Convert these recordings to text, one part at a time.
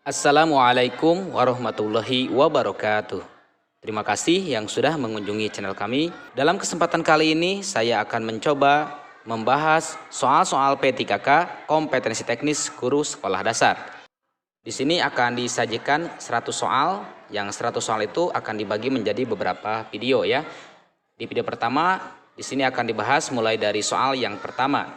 Assalamualaikum warahmatullahi wabarakatuh. Terima kasih yang sudah mengunjungi channel kami. Dalam kesempatan kali ini saya akan mencoba membahas soal-soal P3K kompetensi teknis guru sekolah dasar. Di sini akan disajikan 100 soal, yang 100 soal itu akan dibagi menjadi beberapa video ya. Di video pertama di sini akan dibahas mulai dari soal yang pertama.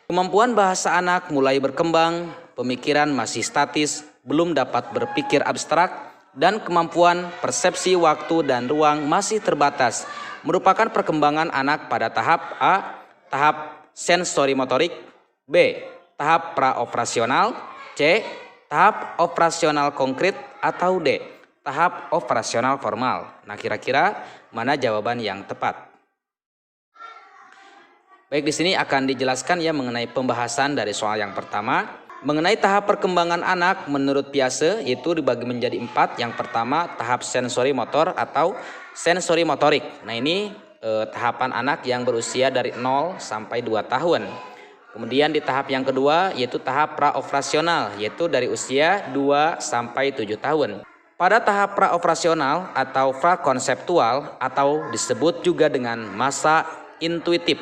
Kemampuan bahasa anak mulai berkembang, pemikiran masih statis, belum dapat berpikir abstrak, dan kemampuan persepsi waktu dan ruang masih terbatas, merupakan perkembangan anak pada tahap A, tahap sensori motorik, B, tahap praoperasional, C, tahap operasional konkret, atau D, tahap operasional formal. Nah, kira-kira mana jawaban yang tepat? Baik, di sini akan dijelaskan ya mengenai pembahasan dari soal yang pertama. Mengenai tahap perkembangan anak menurut Piaget itu dibagi menjadi 4. Yang pertama tahap sensori motor atau sensori motorik. Nah, ini tahapan anak yang berusia dari 0 sampai 2 tahun. Kemudian di tahap yang kedua yaitu tahap praoperasional, yaitu dari usia 2 sampai 7 tahun. Pada tahap praoperasional atau prakonseptual atau disebut juga dengan masa intuitif,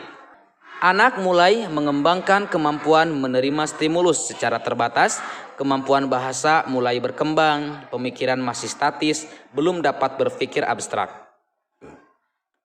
anak mulai mengembangkan kemampuan menerima stimulus secara terbatas, kemampuan bahasa mulai berkembang, pemikiran masih statis, belum dapat berpikir abstrak,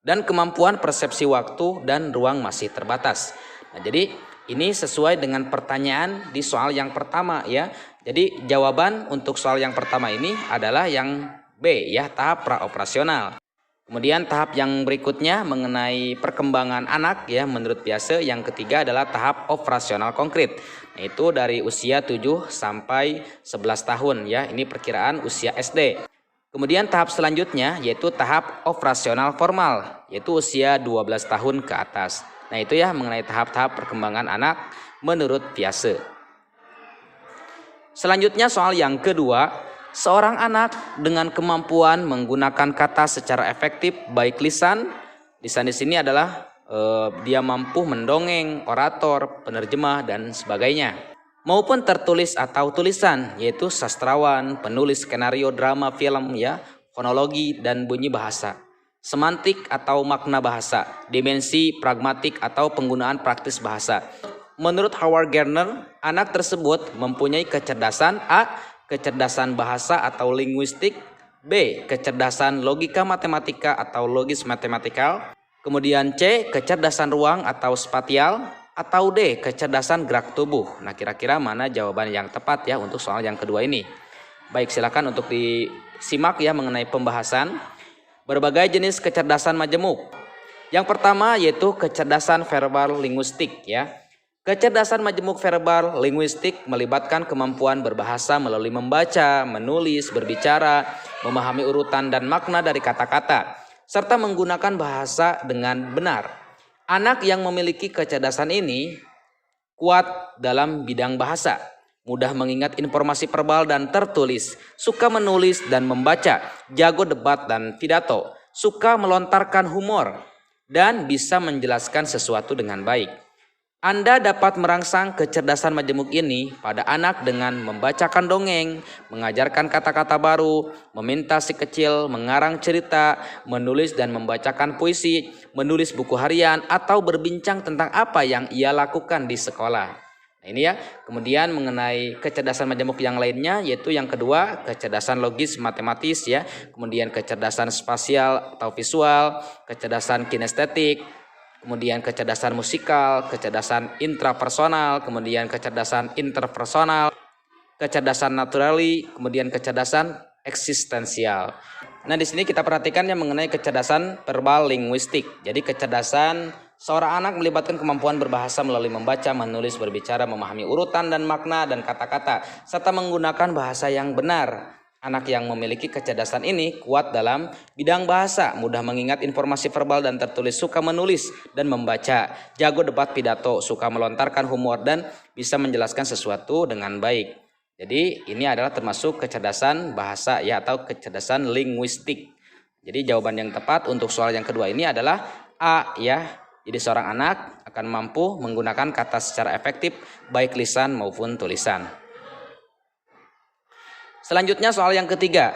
dan kemampuan persepsi waktu dan ruang masih terbatas. Nah, jadi ini sesuai dengan pertanyaan di soal yang pertama ya. Jadi jawaban untuk soal yang pertama ini adalah yang B ya, tahap praoperasional. Kemudian tahap yang berikutnya mengenai perkembangan anak ya menurut Piaget, yang ketiga adalah tahap operasional konkret. Nah, itu dari usia 7 sampai 11 tahun ya, ini perkiraan usia SD. Kemudian tahap selanjutnya yaitu tahap operasional formal, yaitu usia 12 tahun ke atas. Nah, itu ya mengenai tahap-tahap perkembangan anak menurut Piaget. Selanjutnya soal yang kedua. Seorang anak dengan kemampuan menggunakan kata secara efektif baik lisan di sini adalah dia mampu mendongeng, orator, penerjemah dan sebagainya, maupun tertulis atau tulisan, yaitu sastrawan, penulis skenario drama film ya, fonologi dan bunyi bahasa, semantik atau makna bahasa, dimensi pragmatik atau penggunaan praktis bahasa. Menurut Howard Gardner, anak tersebut mempunyai kecerdasan A, kecerdasan bahasa atau linguistik, B, kecerdasan logika matematika atau logis matematikal, kemudian C, kecerdasan ruang atau spatial, atau D, kecerdasan gerak tubuh. Nah, kira-kira mana jawaban yang tepat ya untuk soal yang kedua ini? Baik, silakan untuk disimak ya mengenai pembahasan berbagai jenis kecerdasan majemuk. Yang pertama yaitu kecerdasan verbal linguistik ya. Kecerdasan majemuk verbal linguistik melibatkan kemampuan berbahasa melalui membaca, menulis, berbicara, memahami urutan dan makna dari kata-kata, serta menggunakan bahasa dengan benar. Anak yang memiliki kecerdasan ini kuat dalam bidang bahasa, mudah mengingat informasi verbal dan tertulis, suka menulis dan membaca, jago debat dan pidato, suka melontarkan humor, dan bisa menjelaskan sesuatu dengan baik. Anda dapat merangsang kecerdasan majemuk ini pada anak dengan membacakan dongeng, mengajarkan kata-kata baru, meminta si kecil mengarang cerita, menulis dan membacakan puisi, menulis buku harian, atau berbincang tentang apa yang ia lakukan di sekolah. Nah, ini ya. Kemudian mengenai kecerdasan majemuk yang lainnya yaitu yang kedua, kecerdasan logis matematis ya, kemudian kecerdasan spasial atau visual, kecerdasan kinestetik, kemudian kecerdasan musikal, kecerdasan intrapersonal, kemudian kecerdasan interpersonal, kecerdasan naturali, kemudian kecerdasan eksistensial. Nah, di sini kita perhatikan yang mengenai kecerdasan verbal linguistik. Jadi kecerdasan seorang anak melibatkan kemampuan berbahasa melalui membaca, menulis, berbicara, memahami urutan dan makna dan kata-kata, serta menggunakan bahasa yang benar. Anak yang memiliki kecerdasan ini kuat dalam bidang bahasa, mudah mengingat informasi verbal dan tertulis, suka menulis dan membaca, jago debat pidato, suka melontarkan humor, dan bisa menjelaskan sesuatu dengan baik. Jadi ini adalah termasuk kecerdasan bahasa ya, atau kecerdasan linguistik. Jadi jawaban yang tepat untuk soal yang kedua ini adalah A ya. Jadi seorang anak akan mampu menggunakan kata secara efektif baik lisan maupun tulisan. Selanjutnya soal yang ketiga.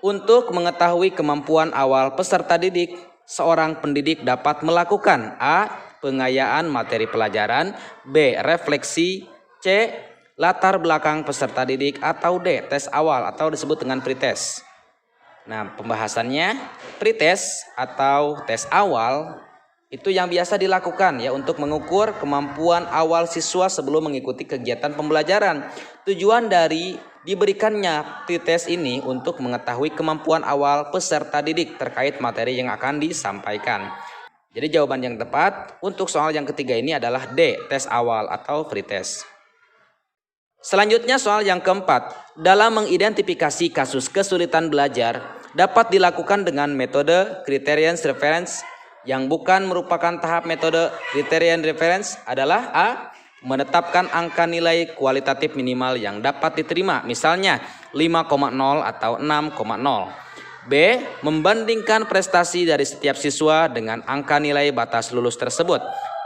Untuk mengetahui kemampuan awal peserta didik, seorang pendidik dapat melakukan A. Pengayaan materi pelajaran, B. Refleksi, C. Latar belakang peserta didik, atau D. Tes awal atau disebut dengan pretest. Nah, pembahasannya pretest atau tes awal itu yang biasa dilakukan ya untuk mengukur kemampuan awal siswa sebelum mengikuti kegiatan pembelajaran. Tujuan dari diberikannya pretest ini untuk mengetahui kemampuan awal peserta didik terkait materi yang akan disampaikan. Jadi jawaban yang tepat untuk soal yang ketiga ini adalah D, tes awal atau pretest. Selanjutnya soal yang keempat, dalam mengidentifikasi kasus kesulitan belajar dapat dilakukan dengan metode criterion reference. Yang bukan merupakan tahap metode criterion reference adalah A. Menetapkan angka nilai kualitatif minimal yang dapat diterima, misalnya 5,0 atau 6,0. B. Membandingkan prestasi dari setiap siswa dengan angka nilai batas lulus tersebut.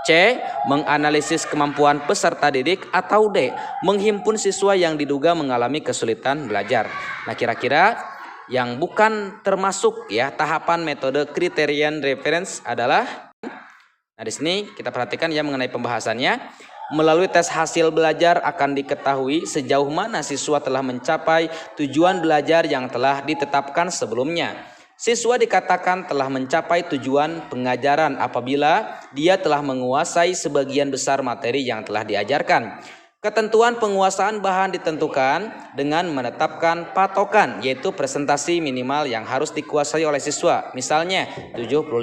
C. Menganalisis kemampuan peserta didik, atau D. Menghimpun siswa yang diduga mengalami kesulitan belajar. Nah, kira-kira yang bukan termasuk ya tahapan metode criterion reference adalah, nah di sini kita perhatikan ya mengenai pembahasannya. Melalui tes hasil belajar akan diketahui sejauh mana siswa telah mencapai tujuan belajar yang telah ditetapkan sebelumnya. Siswa dikatakan telah mencapai tujuan pengajaran apabila dia telah menguasai sebagian besar materi yang telah diajarkan. Ketentuan penguasaan bahan ditentukan dengan menetapkan patokan, yaitu presentasi minimal yang harus dikuasai oleh siswa, misalnya 75%.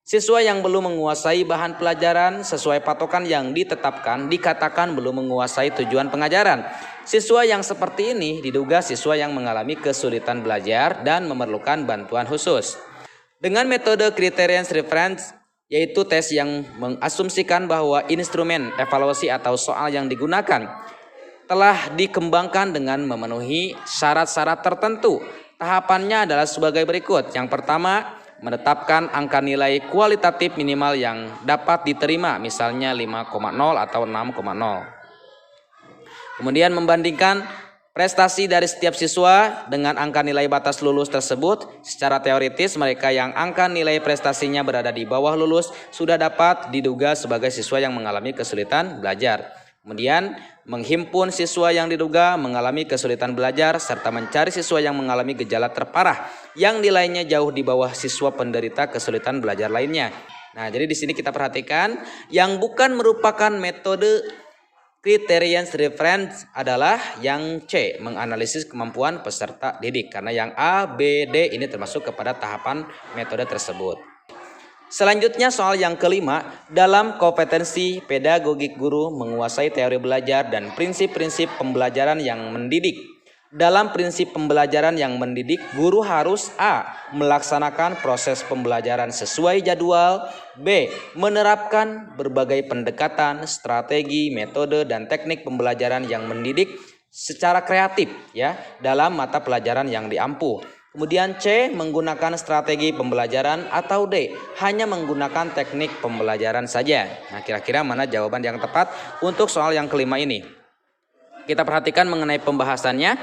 Siswa yang belum menguasai bahan pelajaran sesuai patokan yang ditetapkan dikatakan belum menguasai tujuan pengajaran. Siswa yang seperti ini diduga siswa yang mengalami kesulitan belajar dan memerlukan bantuan khusus. Dengan metode criterion reference, yaitu tes yang mengasumsikan bahwa instrumen evaluasi atau soal yang digunakan telah dikembangkan dengan memenuhi syarat-syarat tertentu. Tahapannya adalah sebagai berikut. Yang pertama, menetapkan angka nilai kualitatif minimal yang dapat diterima, misalnya 5,0 atau 6,0. Kemudian membandingkan prestasi dari setiap siswa dengan angka nilai batas lulus tersebut. Secara teoritis, mereka yang angka nilai prestasinya berada di bawah lulus sudah dapat diduga sebagai siswa yang mengalami kesulitan belajar. Kemudian menghimpun siswa yang diduga mengalami kesulitan belajar serta mencari siswa yang mengalami gejala terparah yang nilainya jauh di bawah siswa penderita kesulitan belajar lainnya. Nah, jadi di sini kita perhatikan yang bukan merupakan metode criterion reference adalah yang C, menganalisis kemampuan peserta didik, karena yang A, B, D ini termasuk kepada tahapan metode tersebut. Selanjutnya soal yang kelima, dalam kompetensi pedagogik guru menguasai teori belajar dan prinsip-prinsip pembelajaran yang mendidik. Dalam prinsip pembelajaran yang mendidik, guru harus A. Melaksanakan proses pembelajaran sesuai jadwal, B. Menerapkan berbagai pendekatan, strategi, metode, dan teknik pembelajaran yang mendidik secara kreatif ya dalam mata pelajaran yang diampu. Kemudian C. Menggunakan strategi pembelajaran, atau D. Hanya menggunakan teknik pembelajaran saja. Nah, kira-kira mana jawaban yang tepat untuk soal yang kelima ini? Kita perhatikan mengenai pembahasannya.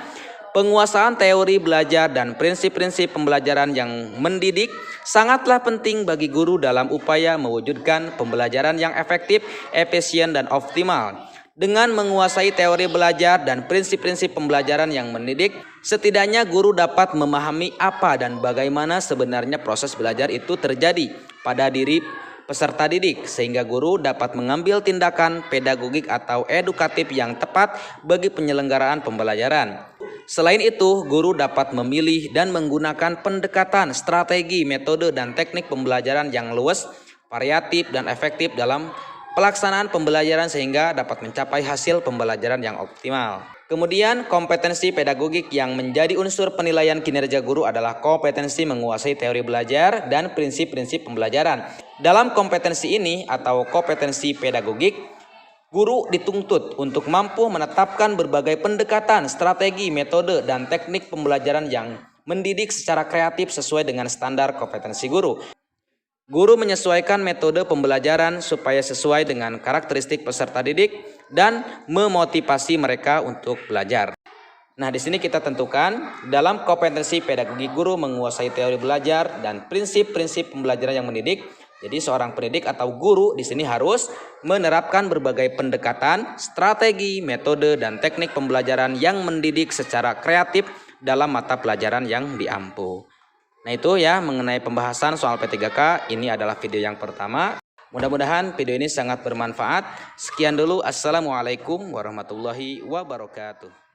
Penguasaan teori belajar dan prinsip-prinsip pembelajaran yang mendidik sangatlah penting bagi guru dalam upaya mewujudkan pembelajaran yang efektif, efisien, dan optimal. Dengan menguasai teori belajar dan prinsip-prinsip pembelajaran yang mendidik, setidaknya guru dapat memahami apa dan bagaimana sebenarnya proses belajar itu terjadi pada diri peserta didik, sehingga guru dapat mengambil tindakan pedagogik atau edukatif yang tepat bagi penyelenggaraan pembelajaran. Selain itu, guru dapat memilih dan menggunakan pendekatan, strategi, metode, dan teknik pembelajaran yang luas, variatif, dan efektif dalam pelaksanaan pembelajaran sehingga dapat mencapai hasil pembelajaran yang optimal. Kemudian kompetensi pedagogik yang menjadi unsur penilaian kinerja guru adalah kompetensi menguasai teori belajar dan prinsip-prinsip pembelajaran. Dalam kompetensi ini atau kompetensi pedagogik, guru dituntut untuk mampu menetapkan berbagai pendekatan, strategi, metode, dan teknik pembelajaran yang mendidik secara kreatif sesuai dengan standar kompetensi guru. Guru menyesuaikan metode pembelajaran supaya sesuai dengan karakteristik peserta didik dan memotivasi mereka untuk belajar. Nah, di sini kita tentukan dalam kompetensi pedagogi guru menguasai teori belajar dan prinsip-prinsip pembelajaran yang mendidik. Jadi seorang pendidik atau guru di sini harus menerapkan berbagai pendekatan, strategi, metode, dan teknik pembelajaran yang mendidik secara kreatif dalam mata pelajaran yang diampu. Nah, itu ya mengenai pembahasan soal P3K. Ini adalah video yang pertama. Mudah-mudahan video ini sangat bermanfaat. Sekian dulu. Assalamualaikum warahmatullahi wabarakatuh.